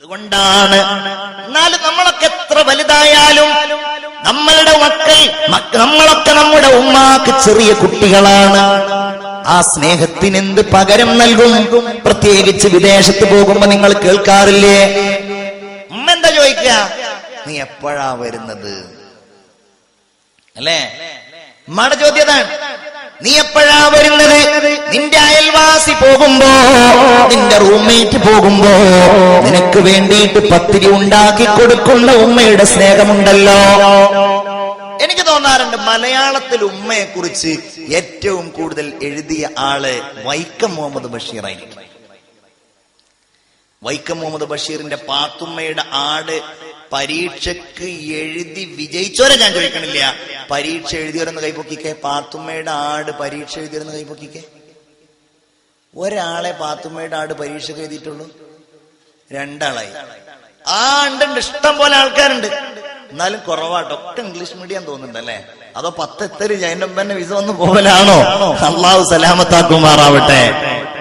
അതുകൊണ്ടാണ് എന്നാലും നമ്മളൊക്കെ എത്ര വലുതായാലും നമ്മളുടെ നമ്മളൊക്കെ നമ്മുടെ ഉമ്മാക്ക് ചെറിയ കുട്ടികളാണ്. ആ സ്നേഹത്തിന് എന്ത് പകരം നൽകും? പ്രത്യേകിച്ച് വിദേശത്ത് പോകുമ്പോ നിങ്ങൾ കേൾക്കാറില്ലേ, ഉമ്മ എന്താ ചോദിക്കുക, നീ എപ്പോഴാ വരുന്നത് അല്ലേ? ഉമ്മയുടെ ചോദ്യതാണ്, നീ എപ്പോഴാ വരുന്നത്? നിന്റെ അയൽവാസി പോകുമ്പോ, നിന്റെ റൂംമേറ്റ് പോകുമ്പോ നിനക്ക് വേണ്ടിയിട്ട് പത്തിരി ഉണ്ടാക്കി കൊടുക്കുന്ന ഉമ്മയുടെ സ്നേഹമുണ്ടല്ലോ. എനിക്ക് തോന്നാറുണ്ട് മലയാളത്തിൽ ഉമ്മയെ കുറിച്ച് ഏറ്റവും കൂടുതൽ എഴുതിയ ആള് വൈക്കം മുഹമ്മദ് ബഷീർ ആയിരിക്കും. വൈക്കം മുഹമ്മദ് ബഷീറിന്റെ പാത്തുമ്മയുടെ ആട് പരീക്ഷക്ക് എഴുതി വിജയിച്ചോരെ ഞാൻ ചോദിക്കണില്ല, പരീക്ഷ എഴുതിയവരെന്ന് കൈപ്പൊക്കിക്കേ. പാത്തുമ്മയുടെ ആട് പരീക്ഷ എഴുതിയവരെന്ന് കൈപ്പൊക്കിക്കേ. ഒരാളെ പാത്തുമ്മയുടെ ആട് പരീക്ഷക്ക് എഴുതിയിട്ടുള്ളൂ, രണ്ടാളായി. ഉണ്ട്, ഇഷ്ടം പോലെ ആൾക്കാരുണ്ട്, എന്നാലും കുറവാട്ടോ. ഒക്കെ ഇംഗ്ലീഷ് മീഡിയം തോന്നുന്നുണ്ടല്ലേ? അതോ 10 എത്തര് ജൈനമ്പന്നെ വിസ വന്ന് പോകലാണോ? അള്ളാഹു സലാമത്താക്കുമാറാവട്ടെ.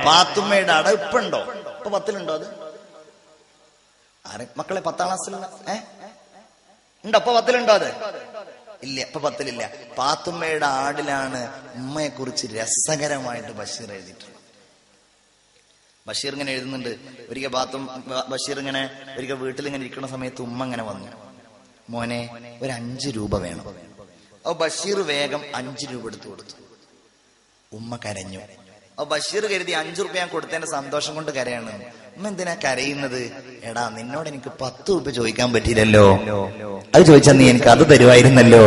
പാത്തുമ്മയുടെ ആട് ഇപ്പൊ ഉണ്ടോ? ഇപ്പൊ 10ലുണ്ടോ? അത് മക്കളെ 10ാം ക്ലാസ്സിലുള്ള ഉണ്ടോ? ഇപ്പൊ 10ലുണ്ടോ? അത് ഇല്ല, ഇപ്പൊ 10ലില്ല. പാത്തുമ്മയുടെ ആടിലാണ് ഉമ്മയെ കുറിച്ച് രസകരമായിട്ട് ബഷീർ എഴുതിയിട്ടുള്ളത്. ബഷീർ ഇങ്ങനെ എഴുതുന്നുണ്ട്. ഒരിക്കൽ ബഷീർ ഇങ്ങനെ ഒരിക്കൽ വീട്ടിലിങ്ങനെ ഇരിക്കുന്ന സമയത്ത് ഉമ്മ ഇങ്ങനെ വന്നു, മോനെ ഒരു 5 രൂപ വേണം. അപ്പൊ ബഷീർ വേഗം 5 രൂപ എടുത്തു കൊടുത്തു. ഉമ്മ കരഞ്ഞു. അപ്പൊ ബഷീർ കരുതി 5 രൂപ ഞാൻ കൊടുത്തതിന്റെ സന്തോഷം കൊണ്ട് കരയാണ്. ഉമ്മ എന്തിനാ കരയുന്നത്? എടാ, നിന്നോട് എനിക്ക് 10 രൂപ ചോദിക്കാൻ പറ്റിയില്ലല്ലോ, അത് ചോദിച്ചാൽ നീ എനിക്ക് അത് തരുമായിരുന്നല്ലോ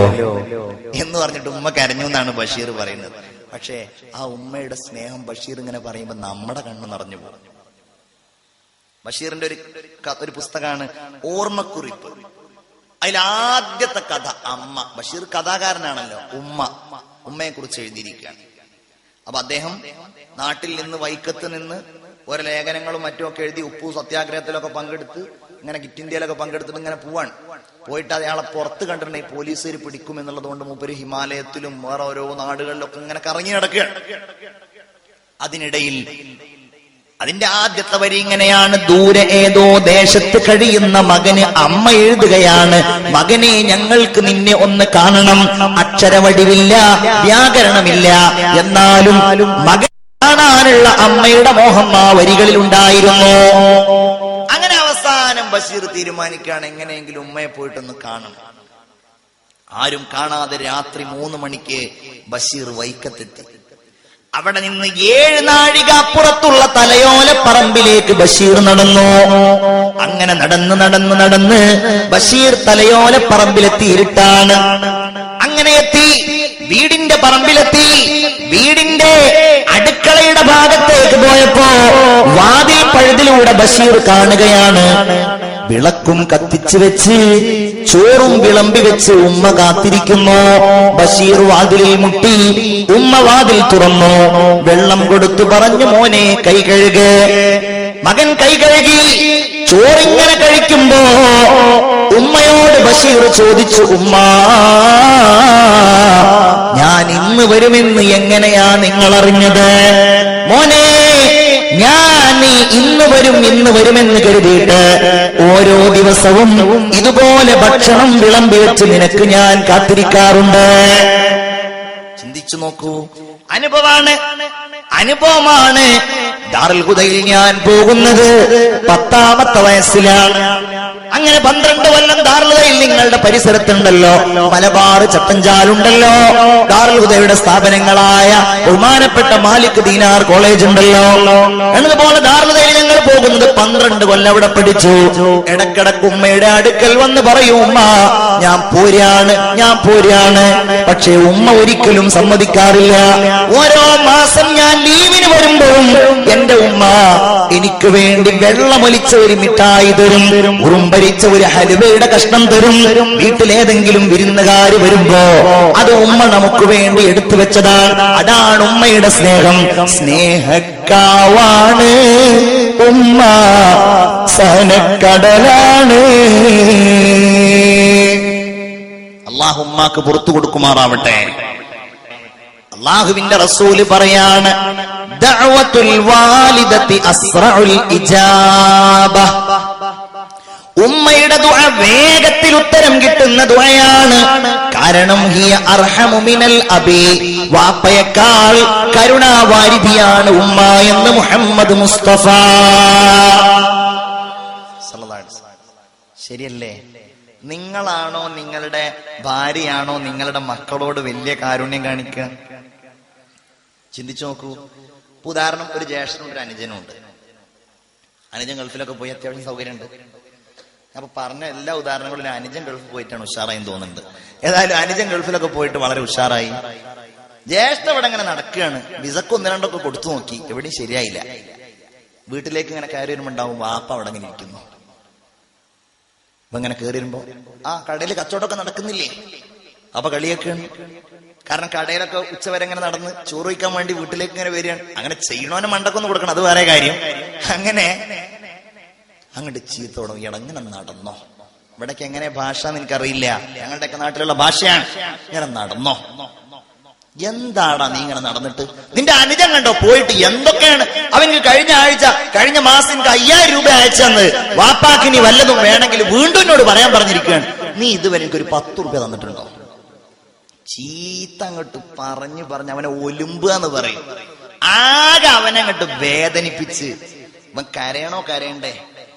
എന്ന് പറഞ്ഞിട്ട് ഉമ്മ കരഞ്ഞു എന്നാണ് ബഷീർ പറയുന്നത്. പക്ഷേ ആ ഉമ്മയുടെ സ്നേഹം ബഷീർ ഇങ്ങനെ പറയുമ്പോ നമ്മുടെ കണ്ണ് നിറഞ്ഞു പോകും. ബഷീറിന്റെ ഒരു പുസ്തകമാണ് ഓർമ്മക്കുറിപ്പ്. അതിലാദ്യത്തെ കഥ അമ്മ. ബഷീർ കഥാകാരനാണല്ലോ. ഉമ്മയെ കുറിച്ച് എഴുതിയിരിക്കുകയാണ്. അപ്പൊ അദ്ദേഹം നാട്ടിൽ നിന്ന് വൈക്കത്ത് നിന്ന് ഓരോ ലേഖനങ്ങളും മറ്റുമൊക്കെ എഴുതി ഉപ്പു സത്യാഗ്രഹത്തിലൊക്കെ പങ്കെടുത്ത് ഇങ്ങനെ കിറ്റ് ഇന്ത്യയിലൊക്കെ പങ്കെടുത്തിട്ട് ഇങ്ങനെ പോവാണ്. പോയിട്ട് അയാളെ പുറത്ത് കണ്ടിട്ടുണ്ടെങ്കിൽ പോലീസുകാർ പിടിക്കും എന്നുള്ളത് കൊണ്ട് മൂപ്പര് ഹിമാലയത്തിലും വേറെ ഓരോ നാടുകളിലൊക്കെ ഇങ്ങനെ കറങ്ങി നടക്കുകയാണ്. അതിനിടയിൽ അതിന്റെ ആദ്യത്തെ വരി ഇങ്ങനെയാണ്: ദൂരെ ഏതോ ദേശത്ത് കഴിയുന്ന മകന് അമ്മ എഴുതുകയാണ്, മകനെ ഞങ്ങൾക്ക് നിന്നെ ഒന്ന് കാണണം. അക്ഷരവടിവില്ല, വ്യാകരണമില്ല, എന്നാലും മകൻ കാണാനുള്ള അമ്മയുടെ മോഹം ആ വരികളിൽ ഉണ്ടായിരുന്നു. അങ്ങനെ അവസാനം ബഷീർ തീരുമാനിക്കുകയാണ് എങ്ങനെയെങ്കിലും ഉമ്മയെ പോയിട്ടൊന്ന് കാണണം. ആരും കാണാതെ രാത്രി 3 മണിക്ക് ബഷീർ വൈക്കത്തെത്തി. അവിടെ നിന്ന് 7 നാഴിക അപ്പുറത്തുള്ള തലയോല പറമ്പിലേക്ക് ബഷീർ നടന്നു. അങ്ങനെ നടന്ന് ബഷീർ തലയോല പറമ്പിലെത്തി. ഇരുട്ടാണ്. അങ്ങനെ എത്തി, വീടിന്റെ പറമ്പിലെത്തി. വീടിന്റെ അടുക്കളയുടെ ഭാഗത്തേക്ക് പോയപ്പോ വാതിൽ പഴുതിലൂടെ ബഷീർ കാണുകയാണ്, വിളക്കും കത്തിച്ചു വെച്ച് ചോറും വിളമ്പി വെച്ച് ഉമ്മ കാത്തിരിക്കുന്നു. ബഷീർ വാതിലിൽ മുട്ടി. ഉമ്മ വാതിൽ തുറന്നു. വെള്ളം കൊടുത്തു പറഞ്ഞു, മോനെ കൈ കഴുക്. മകൻ കൈ കഴുകി. ചോറിങ്ങനെ കഴിക്കുമ്പോ ഉമ്മയോട് ബഷീർ ചോദിച്ചു, ഉമ്മ, ഞാൻ ഇന്ന് വരുമെന്ന് എങ്ങനെയാ നിങ്ങൾ അറിഞ്ഞത്? മോനെ, ഞാൻ ഇന്ന് വരുമെന്ന് കരുതിയിട്ട് ഓരോ ദിവസവും ഇതുപോലെ ഭക്ഷണം വിളമ്പി വെച്ച് നിനക്ക് ഞാൻ കാത്തിരിക്കാറുണ്ട്. ചിന്തിച്ചു നോക്കൂ, അനുഭവമാണ്. ദാറുൽ ഹുദയിൽ ഞാൻ പോകുന്നത് 10ാമത്തെ വയസ്സിലാണ്. അങ്ങനെ 12 കൊല്ലം ദാറുൽ ഹുദയിൽ നിങ്ങളുടെ പരിസരത്തുണ്ടല്ലോ, മലബാർ ചട്ടഞ്ചാലുണ്ടല്ലോ, ദാറുൽ ഹുദയുടെ സ്ഥാപനങ്ങളായ ബഹുമാനപ്പെട്ട മാലിക് ദീനാർ കോളേജ് ഉണ്ടല്ലോ. എന്നതുപോലെ ദാറുൽ ഹുദയിൽ ഞങ്ങൾ പോകുന്നത് 12 കൊല്ലം അവിടെ പഠിച്ചു. ഇടക്കിടക്ക് ഉമ്മയുടെ അടുക്കൽ വന്ന് പറയും, ഉമ്മ ഞാൻ പോരാണ്. പക്ഷെ ഉമ്മ ഒരിക്കലും സമ്മതിക്കാറില്ല. ഓരോ മാസം ഞാൻ ലീവിന് വരുമ്പോഴും എന്റെ ഉമ്മ എനിക്ക് വേണ്ടി വെള്ളമൊലിച്ച ഒരു മിഠായി തരും, ഉറുമ്പരിച്ച ഒരു ഹലുവയുടെ കഷ്ണം തരും. വീട്ടിലേതെങ്കിലും വിരുന്നുകാര് വരുമ്പോ അത് ഉമ്മ നമുക്ക് വേണ്ടി എടുത്തു വെച്ചതാണ്. അതാണ് ഉമ്മയുടെ സ്നേഹം. സ്നേഹക്കാവാണ് ഉമ്മ, സഹനക്കടലാണ്. അല്ലാഹു ഉമ്മാക്ക് പുറത്തു കൊടുക്കുമാറാവട്ടെ. അല്ലാഹുവിന്റെ റസൂല് പറയാണ്, ദഅവത്തുൽ വാലിദത്തി അസ്റഉൽ ഇജാബ. ഉമ്മയുടെ ദുആ വേഗത്തിൽ ഉത്തരം കിട്ടുന്ന ദുആയാണ്. കാരണം ഹിയ അർഹമു മിനൽ അബി, വാപ്പയേക്കാൾ കരുണാവാരിധിയാണ് ഉമ്മ എന്ന് മുഹമ്മദ് മുസ്തഫ. ശരിയല്ലേ? നിങ്ങളാണോ നിങ്ങളുടെ ഭാര്യയാണോ നിങ്ങളുടെ മക്കളോട് വലിയ കാരുണ്യം കാണിക്കുക? ചിന്തിച്ചു നോക്കൂ. ഉദാഹരണം, ഒരു ജ്യേഷ്ഠനും ഒരു അനുജനും ഉണ്ട്. അനുജൻ ഗൾഫിലൊക്കെ പോയി അത്യാവശ്യം സൗകര്യമുണ്ട്. അപ്പൊ പറഞ്ഞ എല്ലാ ഉദാഹരണങ്ങളും അനുജൻ ഗൾഫിൽ പോയിട്ടാണ് ഉഷാറായി തോന്നുന്നുണ്ട്. ഏതായാലും അനുജൻ ഗൾഫിലൊക്കെ പോയിട്ട് വളരെ ഉഷാറായി. ജ്യേഷ്ഠ ഇവിടെ ഇങ്ങനെ നടക്കുകയാണ്. വിസക്ക് 1-2 കൊടുത്തു നോക്കി, എവിടെയും ശരിയായില്ല. വീട്ടിലേക്ക് ഇങ്ങനെ കയറി വരുമ്പോ ഉണ്ടാവും വാപ്പ അവിടെ ഇങ്ങനെ ഇരിക്കുന്നു. അപ്പൊ ഇങ്ങനെ കയറി വരുമ്പോ കടയിൽ കച്ചവടമൊക്കെ നടക്കുന്നില്ലേ? അപ്പൊ കളിയൊക്കെയാണ്. കാരണം കടയിലൊക്കെ ഉച്ചവരെ ഇങ്ങനെ നടന്ന് ചോറ് വയ്ക്കാൻ വേണ്ടി വീട്ടിലേക്ക് ഇങ്ങനെ വരികയാണ്. അങ്ങനെ ചെയ്യണോനെ മണ്ടക്കൊന്ന് കൊടുക്കണം, അത് വേറെ കാര്യം. അങ്ങനെ അങ്ങോട്ട് ചീത്തോടും, ഇങ്ങനെ നടന്നോ. ഇവിടേക്ക് എങ്ങനെ ഭാഷ എനിക്കറിയില്ല, ഞങ്ങളുടെയൊക്കെ നാട്ടിലുള്ള ഭാഷയാണ്. ഇങ്ങനെ നടന്നോ, എന്താടാ നീ ഇങ്ങനെ നടന്നിട്ട്? നിന്റെ അനുജൻ കണ്ടോ പോയിട്ട് എന്തൊക്കെയാണ് അവന് കഴിഞ്ഞ മാസം 5000 രൂപ അയച്ചെന്ന്. വാപ്പാക്ക് ഇനി വല്ലതും വേണമെങ്കിൽ വീണ്ടും എന്നോട് പറയാൻ പറഞ്ഞിരിക്കുകയാണ്. നീ ഇതുവരെ എനിക്കൊരു 10 രൂപ തന്നിട്ടുണ്ടോ? ചീത്ത അങ്ങോട്ട് പറഞ്ഞ് അവനെ ഒലുമ്പുക എന്ന് പറയും. ആകെ അവനങ്ങോട്ട് വേദനിപ്പിച്ച് ഇവൻ കരയണോ കരയണ്ടേ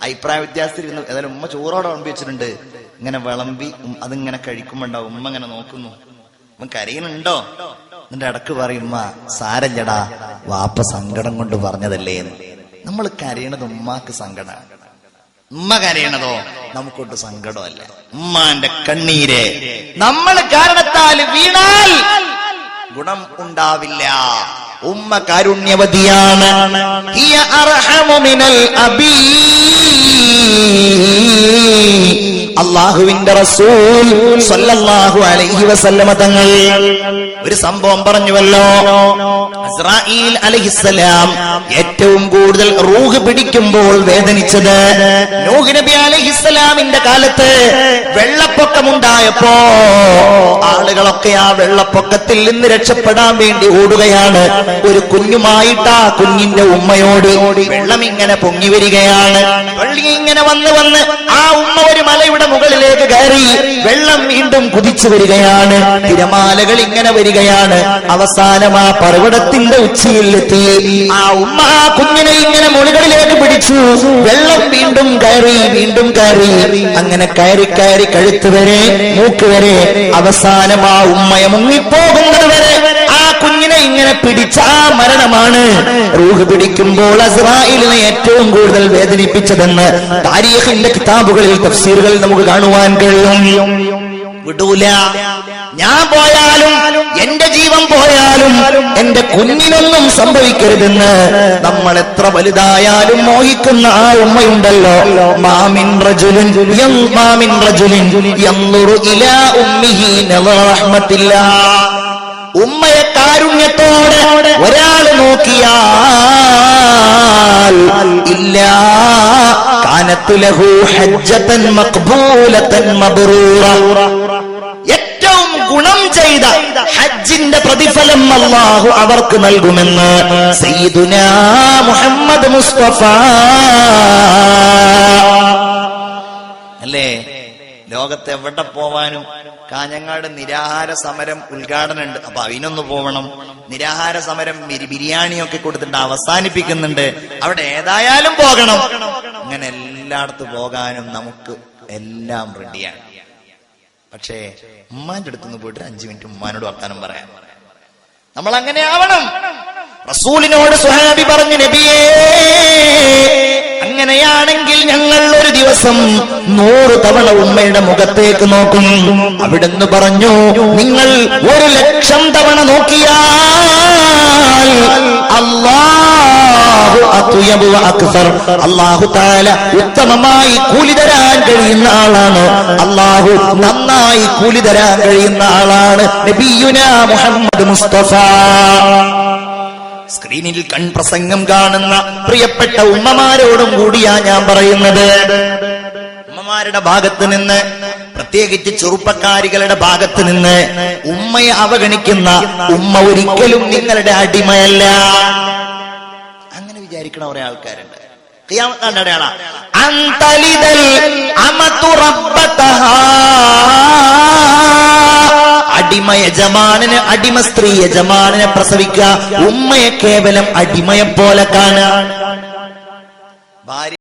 അഭിപ്രായ വ്യത്യാസത്തിലിരുന്നു. ഏതായാലും ഉമ്മ ചോറോടെ വിളമ്പി വെച്ചിട്ടുണ്ട്. ഇങ്ങനെ വിളമ്പി അതിങ്ങനെ കഴിക്കുമ്പോണ്ടാവും ഉമ്മ ഇങ്ങനെ നോക്കുന്നു. ഇവൻ കരയുന്നുണ്ടോ? നിന്റെ ഇടക്ക് പറയും, ഉമ്മ സാരല്ലടാ, വാപ്പ സങ്കടം കൊണ്ട് പറഞ്ഞതല്ലേ എന്ന്. നമ്മൾ കരയണത് ഉമ്മാക്ക് സങ്കടമാണ്. ഉമ്മ കരയണതോ നമുക്കൊട്ട് സങ്കടമല്ല. ഉമ്മാന്റെ കണ്ണീര് നമ്മൾ കാരണത്താൽ വീണാൽ ഗുണം ഉണ്ടാവില്ല. ഉമ്മ കാരുണ്യവതിയാണ്. ഹിയ അർഹമു മിനൽ അബീ. അല്ലാഹുവിന്റെ റസൂൽ സല്ലല്ലാഹു അലൈഹി വസല്ലമ തങ്ങൾ ഒരു സംഭവം പറഞ്ഞുവല്ലോ. ഇസ്രായീൽ അലൈഹിസ്സലാം ഏറ്റവും കൂടുതൽ റൂഹ് പിടിക്കുമ്പോൾ വേദനിച്ചത് നൂഹ് നബി അലൈഹിസ്സലാമിന്റെ കാലത്ത് വെള്ളപ്പൊക്കമുണ്ടായപ്പോ ആളുകളൊക്കെ ആ വെള്ളപ്പൊക്കത്തിൽ നിന്ന് രക്ഷപ്പെടാൻ വേണ്ടി ഓടുകയാണ്. ഒരു കുഞ്ഞുമായിട്ട് ആ കുഞ്ഞിന്റെ ഉമ്മയോട് വെള്ളം ഇങ്ങനെ പൊങ്ങി വരികയാണ്. വെള്ളം ഇങ്ങനെ വന്ന് ആ ഉമ്മ ഒരു മലയുടെ മുകളിലേക്ക് കയറി. വെള്ളം വീണ്ടും കുതിച്ചു വരികയാണ്. തിരമാലകൾ ഇങ്ങനെ വരികയാണ്. അവസാനം ആ പർവ്വതത്തിന്റെ ഉച്ചിയിലെത്തി. ആ ഉമ്മ ആ കുഞ്ഞിനെ ഇങ്ങനെ മുകളിലേക്ക് പിടിച്ചു. വെള്ളം വീണ്ടും കയറി. അങ്ങനെ കയറി കഴുത്ത് വരെ മൂക്ക് വരെ അവസാനം ആ ഉമ്മയെ മുങ്ങിപ്പോകുന്നത് വരെ ആ കുഞ്ഞിനെ ഇങ്ങനെ പിടിച്ച ആ മരണമാണ്. റൂഹ് പിടിക്കുമ്പോൾ അസ്രായേലിനെ ഏറ്റവും കൂടുതൽ വേദനിപ്പിച്ചതെന്ന് താരീഖിന്റെ കിതാബുകളിൽ തഫ്സീറുകളിൽ നമുക്ക് കാണുവാൻ കഴിയും. വിടൂല. ഞാൻ പോയാലും എന്റെ ജീവൻ പോയാലും എന്റെ കുഞ്ഞിനൊന്നും സംഭവിക്കരുതെന്ന് നമ്മൾ എത്ര വലുതായാലും മോഹിക്കുന്ന ആ ഉമ്മയുണ്ടല്ലോ. മാമിൻ റജുലിൻ യൻദുറു ഇലാ ഉമ്മിഹി നളറ റഹ്മത്തില്ലാഹ്. ഉമ്മയെ കാരുണ്യത്തോടെ ഒരാൾ നോക്കിയാൽ ഇല്ലാ കാനത്ത് ലഹു ഹജ്ജതൻ മഖ്ബൂലതൻ മബ്റൂറ. ഏറ്റവും ഗുണം ചെയ്ത ഹജ്ജിന്റെ പ്രതിഫലം അല്ലാഹു അവർക്ക് നൽകുമെന്ന് സയ്യിദുനാ മുഹമ്മദ് മുസ്തഫ. അല്ലേ? ലോകത്ത് എവിടെ പോവാനും കാഞ്ഞങ്ങാട് നിരാഹാര സമരം ഉദ്ഘാടനം ഉണ്ട്. അപ്പൊ അതിനൊന്ന് പോവണം. നിരാഹാര സമരം ബിരിയാണിയൊക്കെ കൊടുത്തിട്ട് അവസാനിപ്പിക്കുന്നുണ്ട്. അവിടെ ഏതായാലും പോകണം. അങ്ങനെ എല്ലായിടത്തും പോകാനും നമുക്ക് എല്ലാം റെഡിയാണ്. പക്ഷേ ഉമ്മാന്റെ അടുത്തുനിന്ന് പോയിട്ട് 5 മിനിറ്റ് ഉമ്മാനോട് വർത്താനം പറയാം. നമ്മൾ അങ്ങനെ ആവണം. റസൂലിനോട് സ്വഹാബി പറഞ്ഞു, നബിയേ, അങ്ങനെയാണെങ്കിൽ ഞങ്ങൾ ഒരു ദിവസം 100 തവണ ഉമ്മയുടെ മുഖത്തേക്ക് നോക്കും. അവിടുന്ന് പറഞ്ഞു, നിങ്ങൾ 1,00,000 തവണ നോക്കിയാൽ അല്ലാഹു അത്യബു അക്സർ. അല്ലാഹു തആല ഉത്തമമായി കൂലി തരാൻ കഴിയുന്ന ആളാണ്. അല്ലാഹു നന്നായി കൂലി തരാൻ കഴിയുന്ന ആളാണ് നബിയുനാ മുഹമ്മദ് മുസ്തഫ. സ്ക്രീനിൽ കൺപ്രസംഗം കാണുന്ന പ്രിയപ്പെട്ട ഉമ്മമാരോടും കൂടിയാ ഞാൻ പറയുന്നത്. ഉമ്മമാരുടെ ഭാഗത്ത് നിന്ന്, പ്രത്യേകിച്ച് ചെറുപ്പക്കാരികളുടെ ഭാഗത്ത് നിന്ന് ഉമ്മയെ അവഗണിക്കുന്ന ഉമ്മ ഒരിക്കലും നിങ്ങളുടെ അടിമയല്ല. അങ്ങനെ വിചാരിക്കണ കുറെ ആൾക്കാരുണ്ട്. ഖിയാമത്തിന്റെ അടയാള അന്തലിദൽ അമതു റബ്ബതഹാ, അടിമ യജമാനന്, അടിമ സ്ത്രീ യജമാനനെ പ്രസവിക്കുക. ഉമ്മയെ കേവലം അടിമയെ പോലെ കാണുക. ഭാര്യ